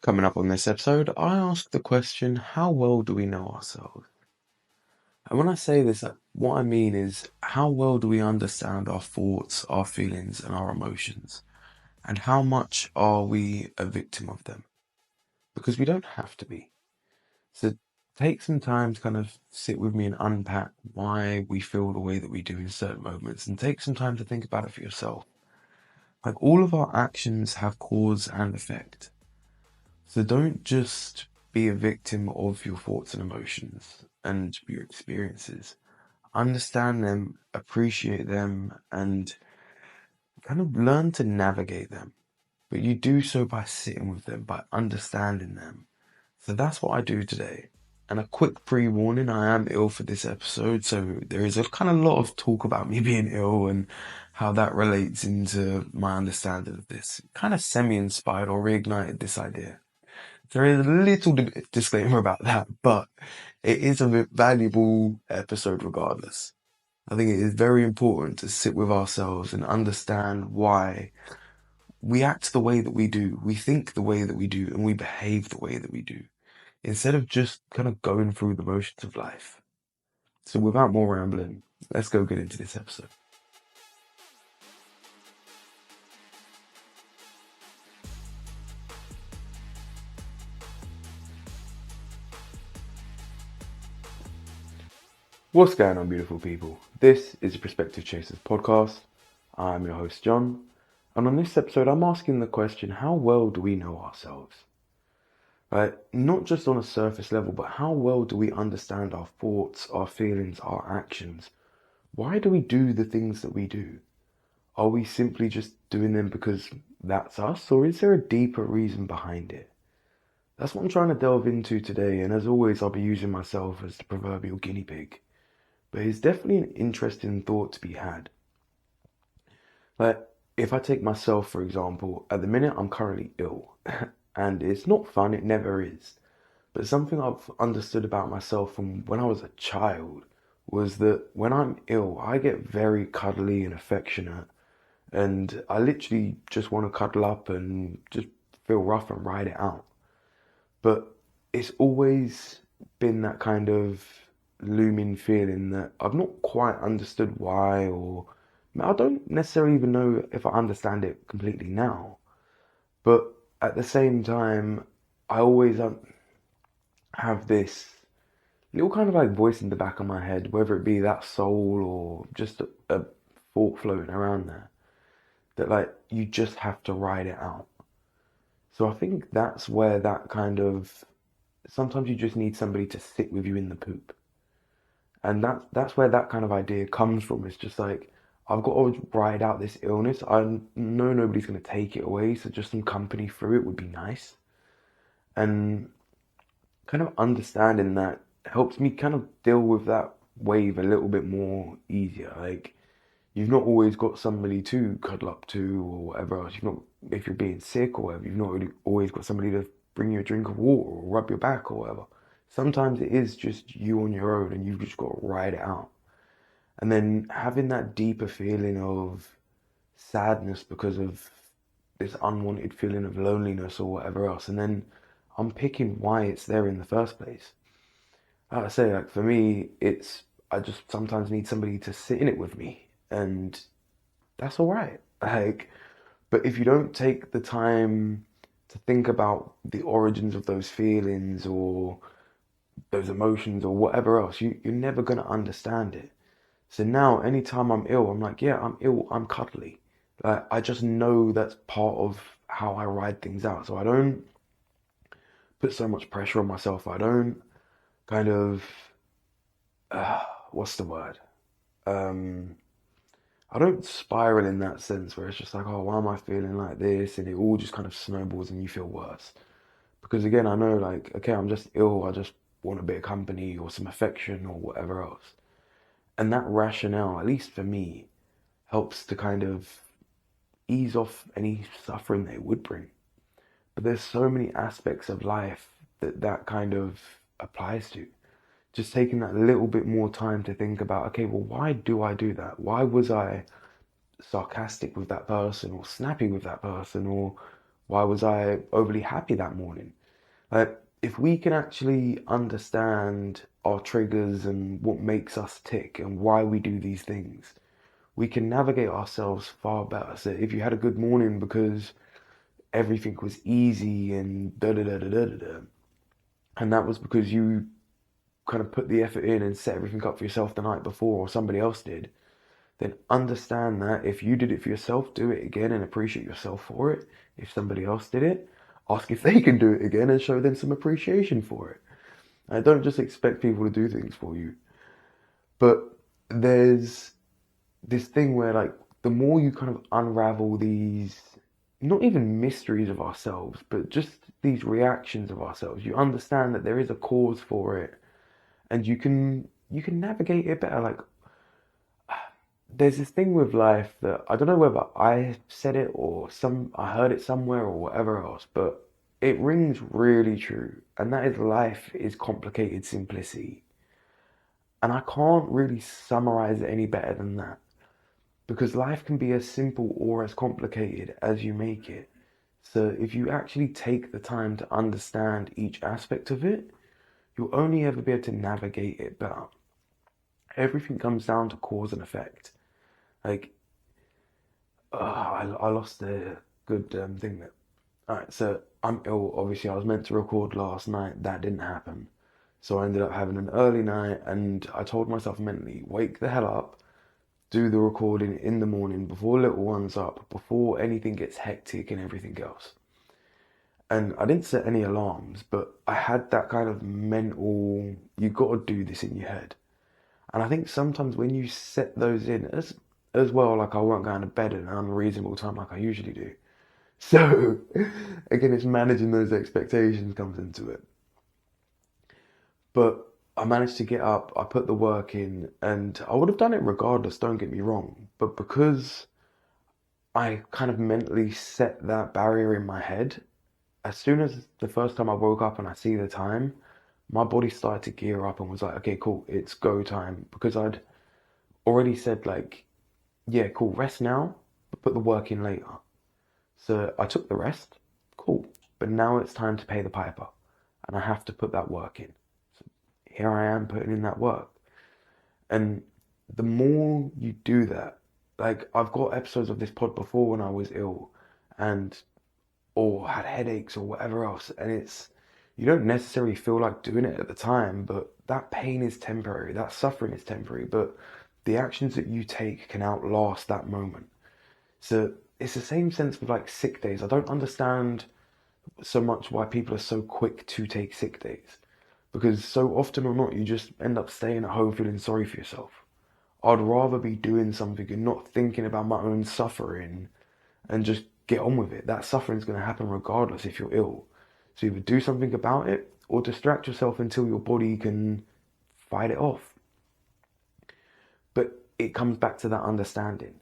Coming up on this episode, I ask the question, how well do we know ourselves? And when I say this, what I mean is, how well do we understand our thoughts, our feelings, and our emotions? And how much are we a victim of them? Because we don't have to be. So take some time to kind of sit with me and unpack why we feel the way that we do in certain moments, and take some time to think about it for yourself. Like, all of our actions have cause and effect. So don't just be a victim of your thoughts and emotions and your experiences. Understand them, appreciate them, and kind of learn to navigate them. But you do so by sitting with them, by understanding them. So that's what I do today. And a quick pre-warning, I am ill for this episode, so there is a kind of lot of talk about me being ill and how that relates into my understanding of this. Kind of semi-inspired or reignited this idea. There is a little disclaimer about that, but it is a valuable episode regardless. I think it is very important to sit with ourselves and understand why we act the way that we do, we think the way that we do, and we behave the way that we do, instead of just kind of going through the motions of life. So without more rambling, let's go get into this episode. What's going on, beautiful people? This is the Perspective Chasers podcast. I'm your host, John, and on this episode, I'm asking the question, how well do we know ourselves? Right? Not just on a surface level, but how well do we understand our thoughts, our feelings, our actions? Why do we do the things that we do? Are we simply just doing them because that's us, or is there a deeper reason behind it? That's what I'm trying to delve into today, and as always, I'll be using myself as the proverbial guinea pig. But it's definitely an interesting thought to be had. Like, if I take myself, for example, at the minute I'm currently ill. And it's not fun, it never is. But something I've understood about myself from when I was a child was that when I'm ill, I get very cuddly and affectionate. And I literally just want to cuddle up and just feel rough and ride it out. But it's always been that kind of looming feeling that I've not quite understood why, or I don't necessarily even know if I understand it completely now. But at the same time, I always have this little kind of like voice in the back of my head, whether it be that soul or just a thought floating around there, that like you just have to ride it out. So I think that's where that kind of, sometimes you just need somebody to sit with you in the poop. And that's where that kind of idea comes from. It's just like, I've got to ride out this illness. I know nobody's going to take it away, so just some company through it would be nice. And kind of understanding that helps me kind of deal with that wave a little bit more easier. Like, you've not always got somebody to cuddle up to or whatever else. You've not, if you're being sick or whatever, you've not really always got somebody to bring you a drink of water or rub your back or whatever. Sometimes it is just you on your own and you've just got to ride it out. And then having that deeper feeling of sadness because of this unwanted feeling of loneliness or whatever else. And then unpicking why it's there in the first place. Like I say, like for me, I just sometimes need somebody to sit in it with me. And that's all right. Like, but if you don't take the time to think about the origins of those feelings or those emotions or whatever else, you're never going to understand it. So now, anytime I'm ill, I'm like, yeah, I'm ill, I'm cuddly. Like, I just know that's part of how I ride things out. So I don't put so much pressure on myself. I don't kind of, what's the word? Um, I don't spiral in that sense where it's just like, oh, why am I feeling like this? And it all just kind of snowballs and you feel worse. Because again, I know like, okay, I'm just ill. I just want a bit of company or some affection or whatever else. And that rationale, at least for me, helps to kind of ease off any suffering they would bring. But there's so many aspects of life that kind of applies to. Just taking that little bit more time to think about, okay, well, why do I do that? Why was I sarcastic with that person or snappy with that person or Why was I overly happy that morning? Like, if we can actually understand our triggers and what makes us tick and why we do these things, we can navigate ourselves far better. So if you had a good morning because everything was easy and da da da da da da da, and that was because you kind of put the effort in and set everything up for yourself the night before or somebody else did, then understand that if you did it for yourself, do it again and appreciate yourself for it. If somebody else did it, ask if they can do it again and show them some appreciation for it. I don't just expect people to do things for you. But there's this thing where, like, the more you kind of unravel these, not even mysteries of ourselves, but just these reactions of ourselves, you understand that there is a cause for it, and you can navigate it better. Like, there's this thing with life that I don't know whether I said it or I heard it somewhere or whatever else, but it rings really true, and that is life is complicated simplicity. And I can't really summarize it any better than that. Because life can be as simple or as complicated as you make it. So if you actually take the time to understand each aspect of it, you'll only ever be able to navigate it better. Everything comes down to cause and effect. Like, I lost a good thing there. Alright, so I'm ill. Obviously, I was meant to record last night. That didn't happen. So I ended up having an early night, and I told myself mentally, wake the hell up, do the recording in the morning before little one's up, before anything gets hectic and everything else. And I didn't set any alarms, but I had that kind of mental, you got to do this in your head. And I think sometimes when you set those in, as well, like I won't go to bed at an unreasonable time like I usually do. So again, it's managing those expectations comes into it. But I managed to get up, I put the work in, and I would have done it regardless, don't get me wrong. But because I kind of mentally set that barrier in my head, as soon as the first time I woke up and I see the time, my body started to gear up and was like, okay, cool, it's go time. Because I'd already said, like, yeah, cool, rest now, but put the work in later. So I took the rest, cool, but now it's time to pay the piper, and I have to put that work in. So here I am putting in that work. And the more you do that, like, I've got episodes of this pod before when I was ill and or had headaches or whatever else, and it's you don't necessarily feel like doing it at the time, but that pain is temporary, that suffering is temporary, but the actions that you take can outlast that moment. So it's the same sense with like sick days. I don't understand so much why people are so quick to take sick days. Because so often or not, you just end up staying at home feeling sorry for yourself. I'd rather be doing something and not thinking about my own suffering and just get on with it. That suffering's going to happen regardless if you're ill. So either do something about it or distract yourself until your body can fight it off. But it comes back to that understanding.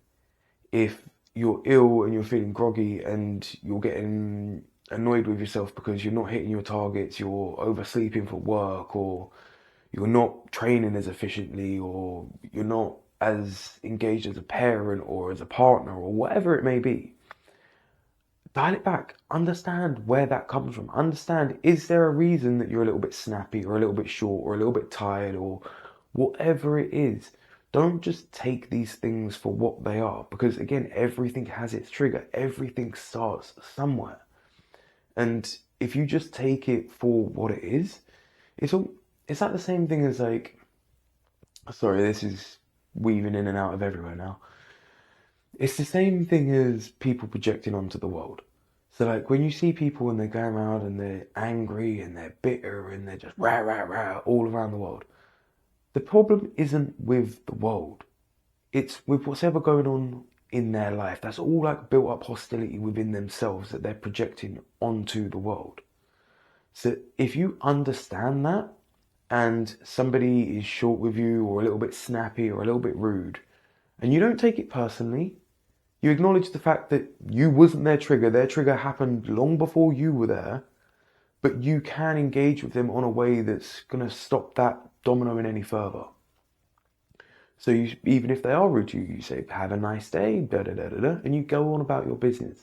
If you're ill and you're feeling groggy and you're getting annoyed with yourself because you're not hitting your targets, you're oversleeping for work, or you're not training as efficiently, or you're not as engaged as a parent or as a partner or whatever it may be, dial it back. Understand where that comes from. Understand, is there a reason that you're a little bit snappy or a little bit short or a little bit tired or whatever it is? Don't just take these things for what they are, because again, everything has its trigger. Everything starts somewhere. And if you just take it for what it is, it's like the same thing as like, sorry, this is weaving in and out of everywhere now. It's the same thing as people projecting onto the world. So like when you see people and they're going around and they're angry and they're bitter and they're just rah rah rah all around the world, the problem isn't with the world. It's with what's ever going on in their life. That's all like built up hostility within themselves that they're projecting onto the world. So if you understand that and somebody is short with you or a little bit snappy or a little bit rude, and you don't take it personally, you acknowledge the fact that you wasn't their trigger happened long before you were there, but you can engage with them on a way that's going to stop that dominoing any further. So even if they are rude to you, you say, have a nice day, da da da da da, and you go on about your business.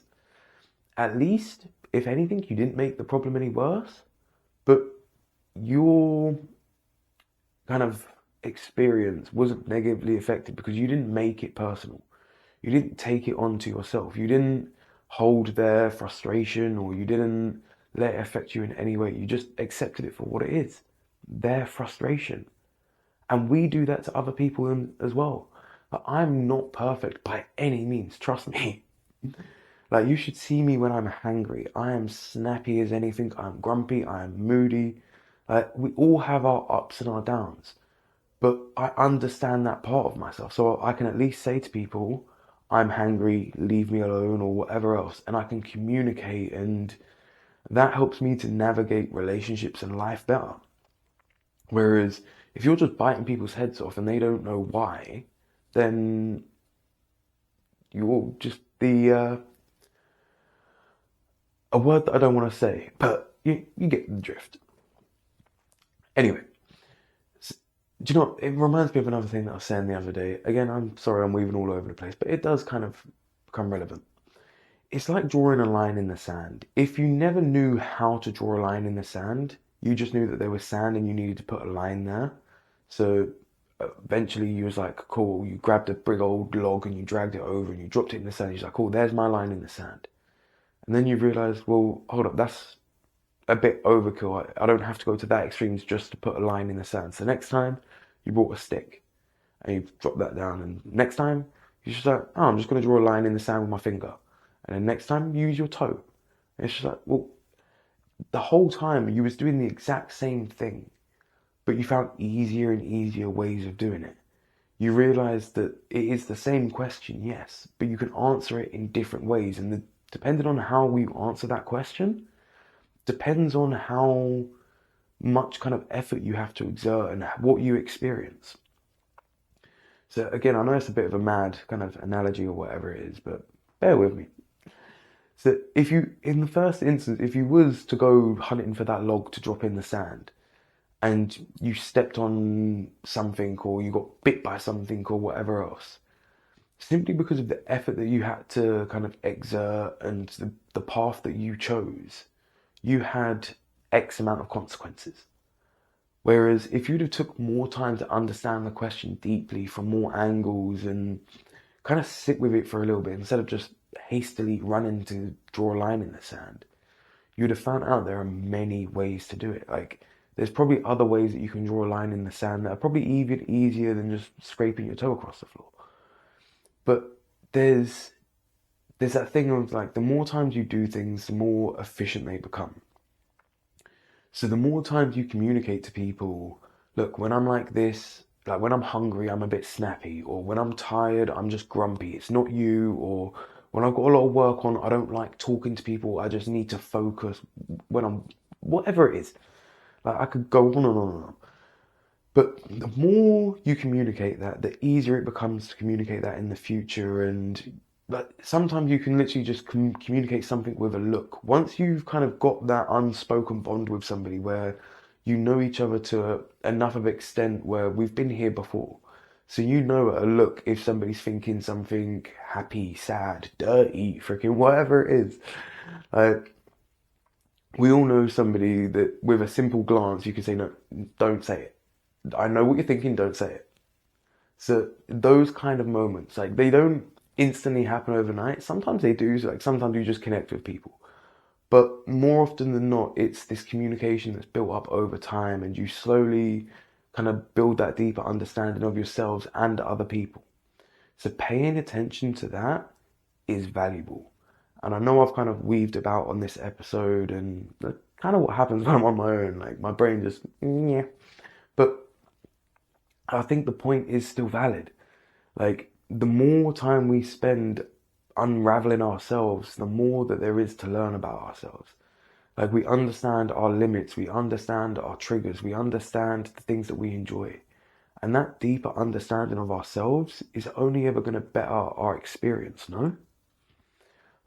at least, if anything, you didn't make the problem any worse, but your kind of experience wasn't negatively affected because you didn't make it personal. You didn't take it onto yourself. You didn't hold their frustration, or you didn't let it affect you in any way. You just accepted it for what it is, their frustration. And we do that to other people as well. But I'm not perfect by any means, trust me. Like, you should see me when I'm hangry. I am snappy as anything. I'm grumpy. I am moody. Like, we all have our ups and our downs. But I understand that part of myself. So I can at least say to people, I'm hangry, leave me alone, or whatever else. And I can communicate, and that helps me to navigate relationships and life better. Whereas if you're just biting people's heads off and they don't know why, then you're just a word that I don't want to say, but you get the drift. Anyway, do you know what? It reminds me of another thing that I was saying the other day. Again, I'm sorry I'm weaving all over the place, but it does kind of become relevant. It's like drawing a line in the sand. If you never knew how to draw a line in the sand, you just knew that there was sand and you needed to put a line there. So eventually you was like, cool, you grabbed a big old log and you dragged it over and you dropped it in the sand. You're like, cool, there's my line in the sand. And then you realize, well, hold up, that's a bit overkill. I don't have to go to that extremes just to put a line in the sand. So next time you brought a stick and you drop that down, and next time you're just like, oh, I'm just going to draw a line in the sand with my finger. And then next time you use your toe. And it's just like, well, the whole time you was doing the exact same thing, but you found easier and easier ways of doing it. You realize that it is the same question, yes, but you can answer it in different ways. And depending on how we answer that question, depends on how much kind of effort you have to exert and what you experience. So again, I know it's a bit of a mad kind of analogy or whatever it is, but bear with me. So if you, in the first instance, if you was to go hunting for that log to drop in the sand, and you stepped on something, or you got bit by something, or whatever else, simply because of the effort that you had to kind of exert and the path that you chose, you had X amount of consequences. Whereas if you'd have took more time to understand the question deeply from more angles and kind of sit with it for a little bit instead of just hastily running to draw a line in the sand, you'd have found out there are many ways to do it. Like, there's probably other ways that you can draw a line in the sand that are probably even easier than just scraping your toe across the floor. But there's that thing of, like, the more times you do things, the more efficient they become. So the more times you communicate to people, look, when I'm like this, like when I'm hungry, I'm a bit snappy, or when I'm tired, I'm just grumpy. It's not you. Or when I've got a lot of work on, I don't like talking to people. I just need to focus when I'm, whatever it is. Like, I could go on and on and on. But the more you communicate that, the easier it becomes to communicate that in the future. And but sometimes you can literally just communicate something with a look. Once you've kind of got that unspoken bond with somebody where you know each other to enough of extent where we've been here before. So you know at a look if somebody's thinking something happy, sad, dirty, freaking whatever it is. Like, we all know somebody that with a simple glance you can say, no, don't say it. I know what you're thinking, don't say it. So those kind of moments, like, they don't instantly happen overnight. Sometimes they do, like sometimes you just connect with people. But more often than not, it's this communication that's built up over time, and you slowly kind of build that deeper understanding of yourselves and other people. So paying attention to that is valuable. And I know I've kind of weaved about on this episode and kind of what happens when I'm on my own. Like, my brain just, yeah. But I think the point is still valid. Like, the more time we spend unraveling ourselves, the more that there is to learn about ourselves. Like, we understand our limits, we understand our triggers, we understand the things that we enjoy. And that deeper understanding of ourselves is only ever going to better our experience, no?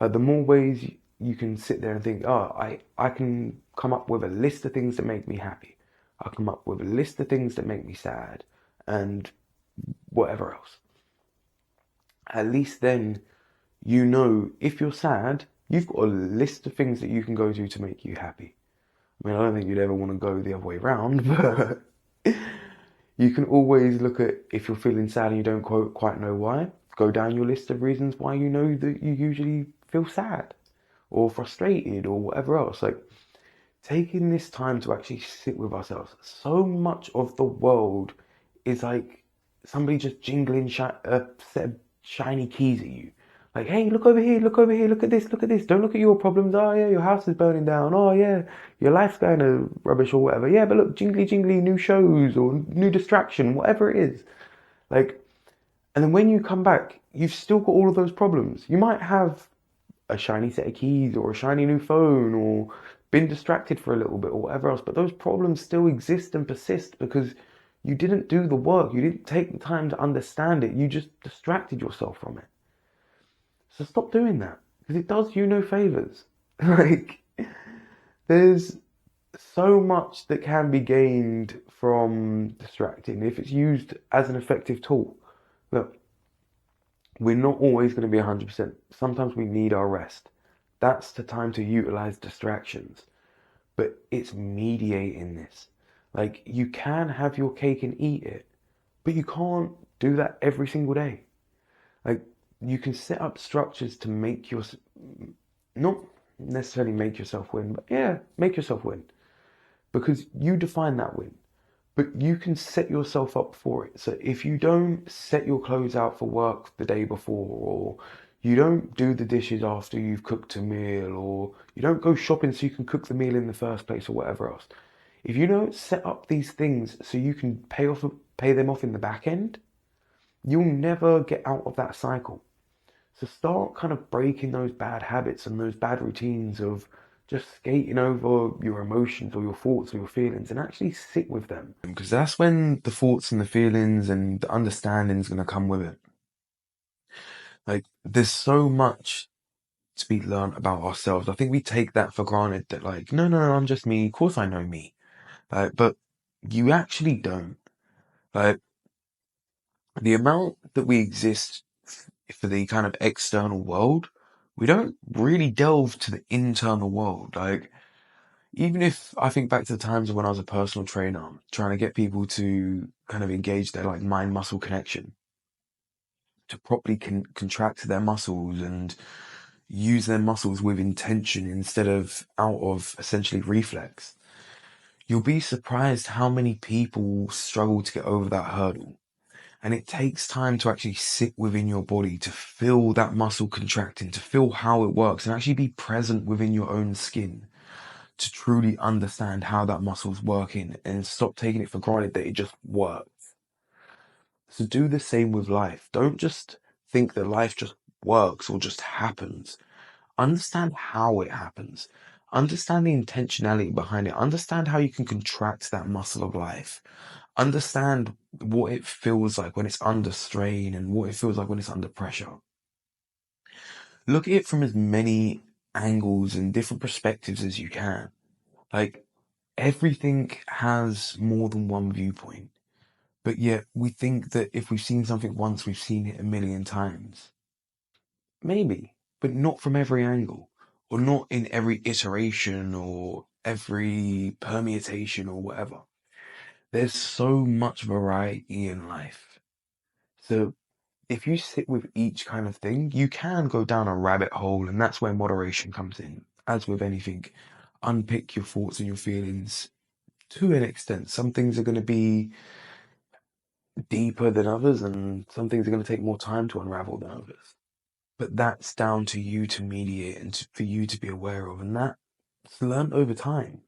Like, the more ways you can sit there and think, oh, I can come up with a list of things that make me happy. I come up with a list of things that make me sad, and whatever else. At least then, you know, if you're sad, You've got a list of things that you can go to make you happy. I mean, I don't think you'd ever want to go the other way around, but you can always look at if you're feeling sad and you don't quite know why, go down your list of reasons why you know that you usually feel sad or frustrated or whatever else. Like taking this time to actually sit with ourselves. So much of the world is like somebody just jingling a set of shiny keys at you. Like, hey, look over here, look over here, look at this, look at this. Don't look at your problems. Oh, yeah, your house is burning down. Oh, yeah, your life's going to rubbish or whatever. Yeah, but look, jingly, jingly, new shows or new distraction, whatever it is. Like, and then when you come back, you've still got all of those problems. You might have a shiny set of keys or a shiny new phone or been distracted for a little bit or whatever else, but those problems still exist and persist because you didn't do the work. You didn't take the time to understand it. You just distracted yourself from it. So stop doing that because it does you no favors. Like, there's so much that can be gained from distracting if it's used as an effective tool. Look, we're not always going to be 100%. Sometimes we need our rest. That's the time to utilize distractions. But it's mediating this. Like, you can have your cake and eat it, but you can't do that every single day. Like, you can set up structures to make your, not necessarily make yourself win, but yeah, make yourself win. Because you define that win. But you can set yourself up for it. So if you don't set your clothes out for work the day before, or you don't do the dishes after you've cooked a meal, or you don't go shopping so you can cook the meal in the first place, or whatever else. If you don't set up these things so you can pay them off in the back end, you'll never get out of that cycle. So start kind of breaking those bad habits and those bad routines of just skating over your emotions or your thoughts or your feelings and actually sit with them. Because that's when the thoughts and the feelings and the understanding is going to come with it. Like, there's so much to be learned about ourselves. I think we take that for granted that, like, no, no, no, I'm just me. Of course I know me. But you actually don't. Like, the amount that we exist for the kind of external world, we don't really delve to the internal world. Like, even if I think back to the times when I was a personal trainer, trying to get people to kind of engage their like mind muscle connection, to properly contract their muscles and use their muscles with intention instead of out of essentially reflex. You'll be surprised how many people struggle to get over that hurdle. And it takes time to actually sit within your body, to feel that muscle contracting, to feel how it works, and actually be present within your own skin to truly understand how that muscle's working and stop taking it for granted that it just works. So do the same with life. Don't just think that life just works or just happens. Understand how it happens. Understand the intentionality behind it. Understand how you can contract that muscle of life. Understand what it feels like when it's under strain and what it feels like when it's under pressure. Look at it from as many angles and different perspectives as you can. Like, everything has more than one viewpoint, but yet we think that if we've seen something once, we've seen it a million times. Maybe, but not from every angle, or not in every iteration or every permutation or whatever. There's so much variety in life. So if you sit with each kind of thing, you can go down a rabbit hole, and that's where moderation comes in. As with anything, unpick your thoughts and your feelings to an extent. Some things are going to be deeper than others, and some things are going to take more time to unravel than others. But that's down to you to mediate and for you to be aware of, and that's learned over time.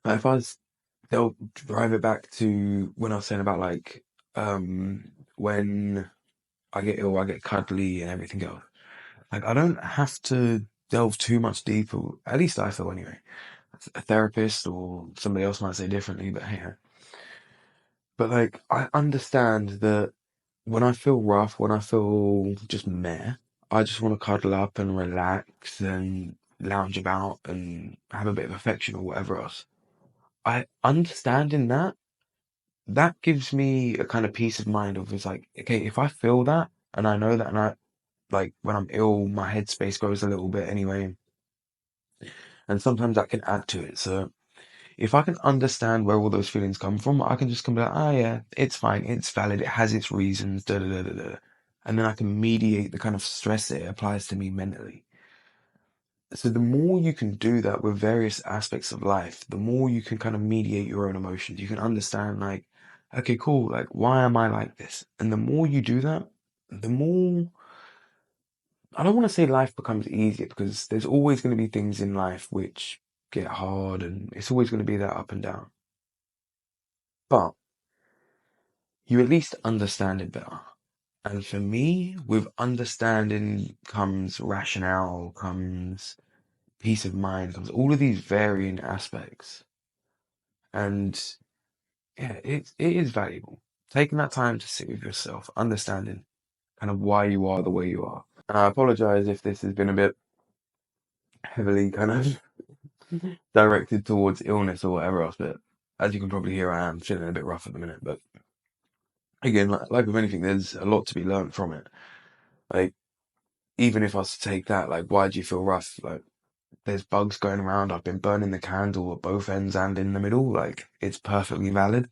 Like, if I was, they'll drive it back to when I was saying about like when I get ill, I get cuddly and everything else. Like, I don't have to delve too much deeper. At least I feel anyway. A therapist or somebody else might say differently, but hey. But like, I understand that when I feel rough, when I feel just meh, I just want to cuddle up and relax and lounge about and have a bit of affection or whatever else. I understanding that gives me a kind of peace of mind of it's like, okay, if I feel that and I know that and like when I'm ill, my headspace goes a little bit anyway. And sometimes that can add to it. So if I can understand where all those feelings come from, I can just come be like, oh yeah, it's fine, it's valid, it has its reasons, da da da da da. And then I can mediate the kind of stress that it applies to me mentally. So the more you can do that with various aspects of life, the more you can kind of mediate your own emotions. You can understand like, okay, cool, like why am I like this? And the more you do that, the more, I don't want to say life becomes easier because there's always going to be things in life which get hard and it's always going to be that up and down. But you at least understand it better. And for me, with understanding comes rationale, comes peace of mind, comes all of these varying aspects. And yeah, it is valuable. Taking that time to sit with yourself, understanding kind of why you are the way you are. And I apologize if this has been a bit heavily kind of directed towards illness or whatever else, but as you can probably hear, I am feeling a bit rough at the minute. But again, like with anything, there's a lot to be learned from it. Like, even if I was to take that, like, why do you feel rough? Like, there's bugs going around. I've been burning the candle at both ends and in the middle. Like, it's perfectly valid.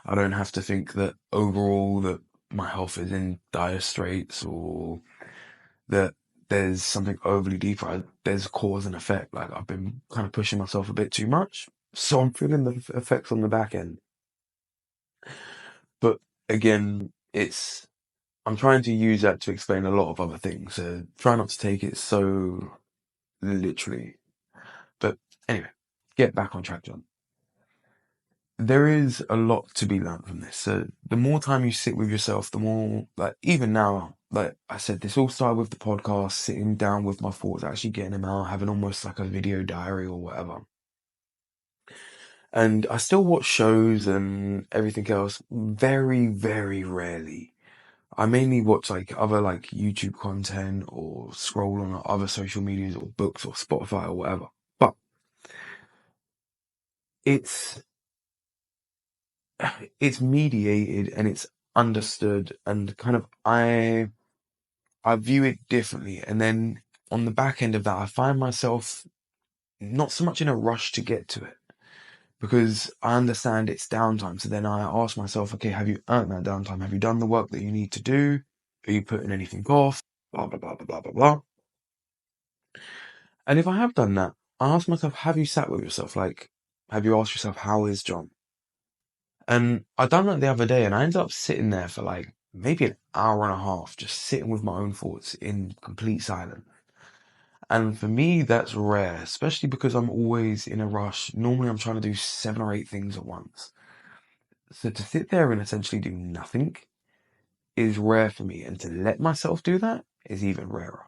I don't have to think that overall that my health is in dire straits or that there's something overly deep. There's cause and effect. Like, I've been kind of pushing myself a bit too much. So I'm feeling the effects on the back end. But again, I'm trying to use that to explain a lot of other things. So try not to take it so literally. But anyway, get back on track, John. There is a lot to be learned from this. So the more time you sit with yourself, the more, like, even now, like I said, this all started with the podcast, sitting down with my thoughts, actually getting them out, having almost like a video diary or whatever. And I still watch shows and everything else very, very rarely. I mainly watch like other like YouTube content or scroll on other social medias or books or Spotify or whatever. But it's it's mediated and it's understood and kind of I view it differently. And then on the back end of that, I find myself not so much in a rush to get to it because I understand it's downtime. So then I ask myself, okay, have you earned that downtime? Have you done the work that you need to do? Are you putting anything off? Blah, blah, blah, blah, blah, blah, blah. And if I have done that, I ask myself, have you sat with yourself? Like, have you asked yourself, how is John? And I done that the other day and I ended up sitting there for like maybe an hour and a half, just sitting with my own thoughts in complete silence. And for me, that's rare, especially because I'm always in a rush. Normally, I'm trying to do 7 or 8 things at once. So to sit there and essentially do nothing is rare for me. And to let myself do that is even rarer.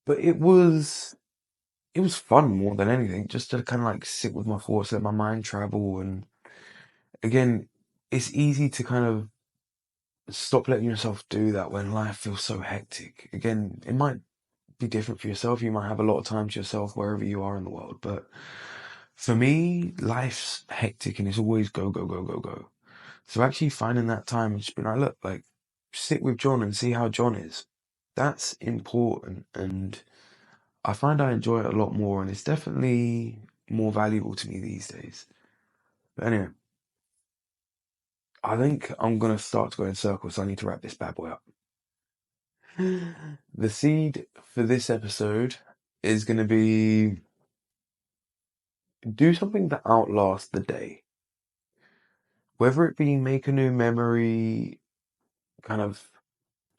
But it was fun more than anything, just to kind of like sit with my thoughts, let my mind travel. And again, it's easy to kind of stop letting yourself do that when life feels so hectic. Again, it might be different for yourself. You might have a lot of time to yourself wherever you are in the world. But for me, life's hectic and it's always go, go, go, go, go. So actually finding that time and just being like, look, like sit with John and see how John is. That's important. And I find I enjoy it a lot more and it's definitely more valuable to me these days. But anyway, I think I'm going to start to go in circles, so I need to wrap this bad boy up. The seed for this episode is going to be do something that outlasts the day. Whether it be make a new memory, kind of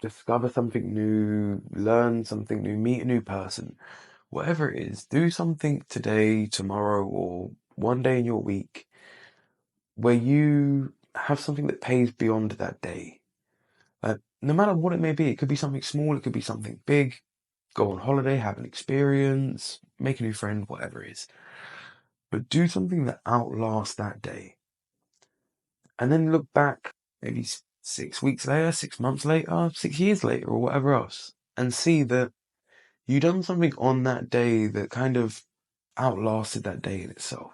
discover something new, learn something new, meet a new person, whatever it is, do something today, tomorrow, or one day in your week where you have something that pays beyond that day. No matter what it may be, it could be something small, it could be something big. Go on holiday, have an experience, make a new friend, whatever it is. But do something that outlasts that day. And then look back maybe 6 weeks later, 6 months later, 6 years later, or whatever else, and see that you done something on that day that kind of outlasted that day in itself.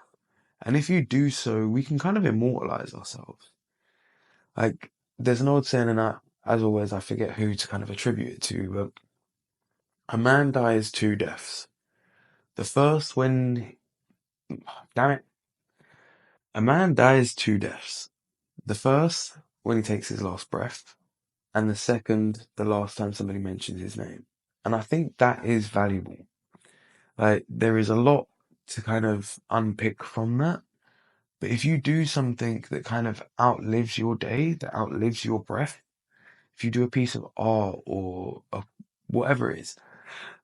And if you do so, we can kind of immortalize ourselves. Like, there's an old saying, and as always, I forget who to kind of attribute it to, but a man dies two deaths. The first when, damn it, a man dies two deaths. The first when he takes his last breath, and the second, the last time somebody mentions his name. And I think that is valuable. Like, there is a lot to kind of unpick from that. But if you do something that kind of outlives your day, that outlives your breath, if you do a piece of art or whatever it is,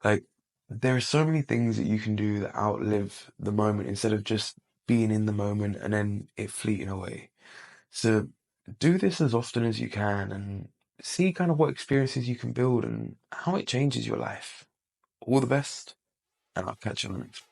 like, there are so many things that you can do that outlive the moment instead of just being in the moment and then it fleeting away. So do this as often as you can and see kind of what experiences you can build and how it changes your life. All the best, and I'll catch you on the next one.